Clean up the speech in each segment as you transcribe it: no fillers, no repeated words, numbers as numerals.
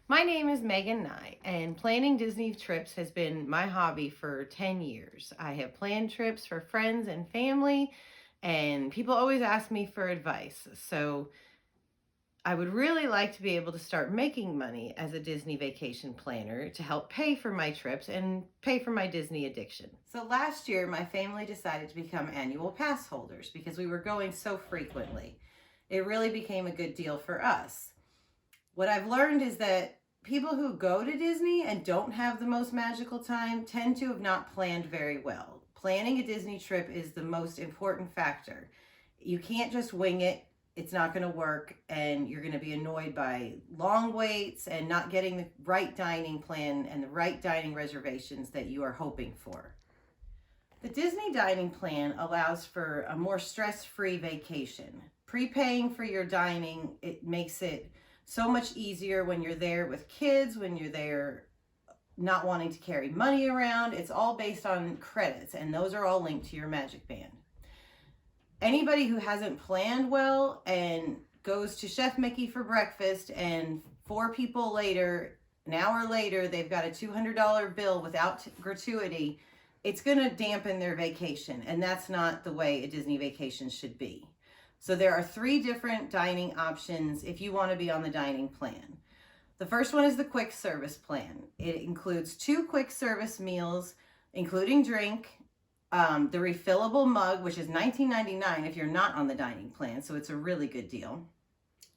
My name is Megan Nye, and planning Disney trips has been my hobby for 10 years. I have planned trips for friends and family, and people always ask me for advice. So I would really like to be able to start making money as a Disney vacation planner to help pay for my trips and pay for my Disney addiction. So last year, my family decided to become annual pass holders because we were going so frequently. It really became a good deal for us. What I've learned is that people who go to Disney and don't have the most magical time tend to have not planned very well. Planning a Disney trip is the most important factor. You can't just wing it. It's not going to work, and you're going to be annoyed by long waits and not getting the right dining plan and the right dining reservations that you are hoping for. The Disney dining plan allows for a more stress-free vacation. Prepaying for your dining, it makes it so much easier when you're there with kids, when you're there not wanting to carry money around. It's all based on credits, and those are all linked to your Magic Band. Anybody who hasn't planned well and goes to Chef Mickey for breakfast, and 4 people later, an hour later, they've got a $200 bill without gratuity, it's going to dampen their vacation, and that's not the way a Disney vacation should be. So there are 3 different dining options if you want to be on the dining plan. The first one is the quick service plan. It includes 2 quick service meals, including drink, the refillable mug, which is $19.99 if you're not on the dining plan, so it's a really good deal,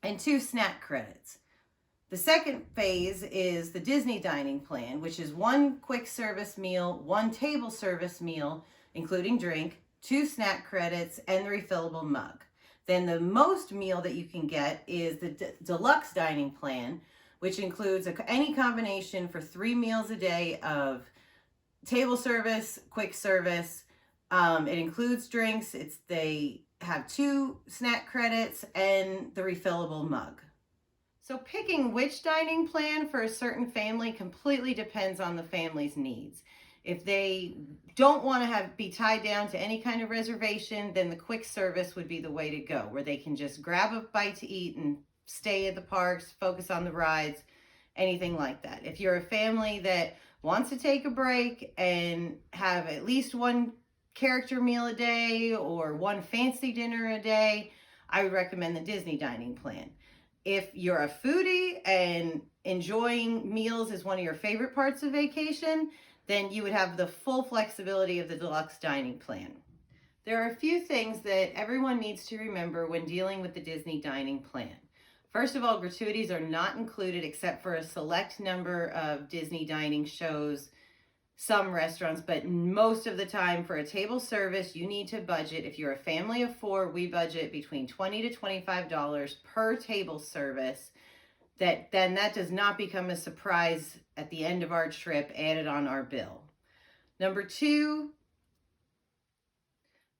and 2 snack credits. The second phase is the Disney dining plan, which is 1 quick service meal, 1 table service meal, including drink, 2 snack credits, and the refillable mug. Then the most meal that you can get is the deluxe dining plan, which includes any combination for 3 meals a day of table service, quick service. It includes drinks. They have 2 snack credits and the refillable mug. So picking which dining plan for a certain family completely depends on the family's needs. If they don't want to be tied down to any kind of reservation, then the quick service would be the way to go, where they can just grab a bite to eat and stay at the parks, focus on the rides, anything like that. If you're a family that wants to take a break and have at least 1 character meal a day or 1 fancy dinner a day, I would recommend the Disney dining plan. If you're a foodie and enjoying meals is one of your favorite parts of vacation, then you would have the full flexibility of the deluxe dining plan. There are a few things that everyone needs to remember when dealing with the Disney dining plan. First of all, gratuities are not included except for a select number of Disney dining shows, some restaurants, but most of the time for a table service, you need to budget. If you're a family of 4, we budget between $20 to $25 per table service. That does not become a surprise at the end of our trip added on our bill. Number 2,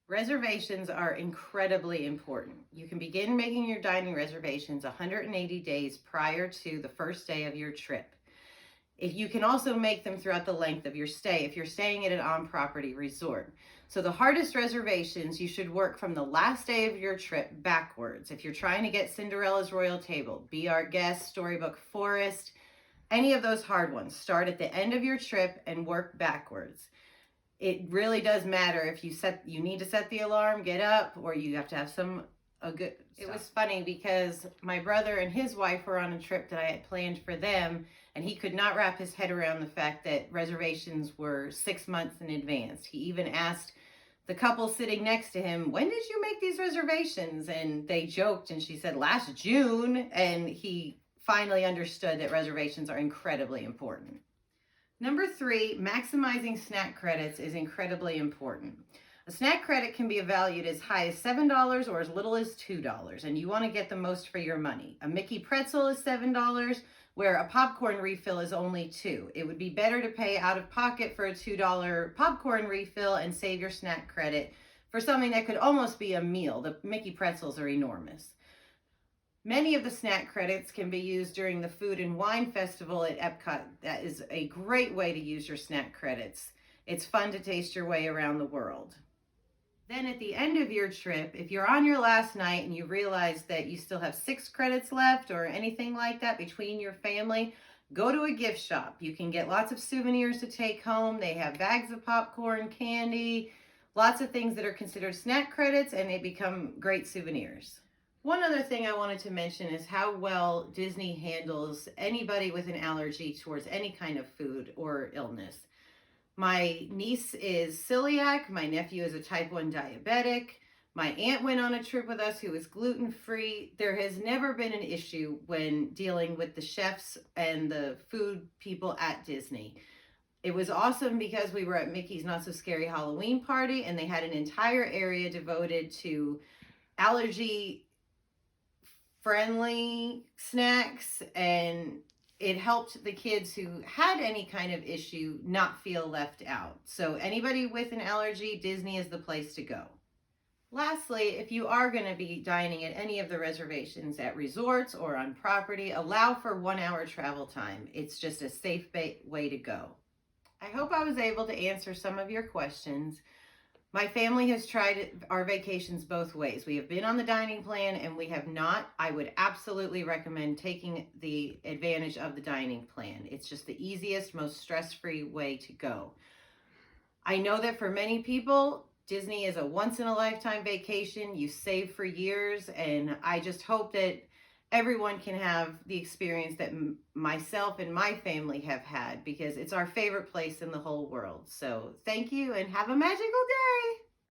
reservations are incredibly important. You can begin making your dining reservations 180 days prior to the first day of your trip. If you can also make them throughout the length of your stay, if you're staying at an on-property resort. So the hardest reservations, you should work from the last day of your trip backwards. If you're trying to get Cinderella's Royal Table, Be Our Guest, Storybook Forest, any of those hard ones, start at the end of your trip and work backwards. It really does matter if you need to set the alarm, get up, or you have to have a good stuff. It was funny because my brother and his wife were on a trip that I had planned for them, and he could not wrap his head around the fact that reservations were 6 months in advance. He even asked the couple sitting next to him, "When did you make these reservations?" And they joked, and she said, "Last June." And he finally understood that reservations are incredibly important. Number 3, maximizing snack credits is incredibly important. A snack credit can be valued as high as $7 or as little as $2, and you want to get the most for your money. A Mickey pretzel is $7, where a popcorn refill is only $2. It would be better to pay out of pocket for a $2 popcorn refill and save your snack credit for something that could almost be a meal. The Mickey pretzels are enormous. Many of the snack credits can be used during the Food and Wine Festival at Epcot. That is a great way to use your snack credits. It's fun to taste your way around the world. Then at the end of your trip, if you're on your last night and you realize that you still have 6 credits left or anything like that between your family, Go to a gift shop. You can get lots of souvenirs to take home. They have bags of popcorn, candy, lots of things that are considered snack credits, and they become great souvenirs. One other thing I wanted to mention is how well Disney handles anybody with an allergy towards any kind of food or illness. My niece is celiac. My nephew is a type 1 diabetic. My aunt went on a trip with us who is gluten free. There has never been an issue when dealing with the chefs and the food people at Disney. It was awesome because we were at Mickey's Not So Scary Halloween party and they had an entire area devoted to allergy friendly snacks, and it helped the kids who had any kind of issue not feel left out. So anybody with an allergy, Disney is the place to go. Lastly, if you are going to be dining at any of the reservations at resorts or on property, allow for 1 hour travel time. It's just a safe way to go. I hope I was able to answer some of your questions. My family has tried our vacations both ways. We have been on the dining plan and we have not. I would absolutely recommend taking the advantage of the dining plan. It's just the easiest, most stress-free way to go. I know that for many people, Disney is a once-in-a-lifetime vacation. You save for years, and I just hope that everyone can have the experience that myself and my family have had, because it's our favorite place in the whole world. So thank you and have a magical day.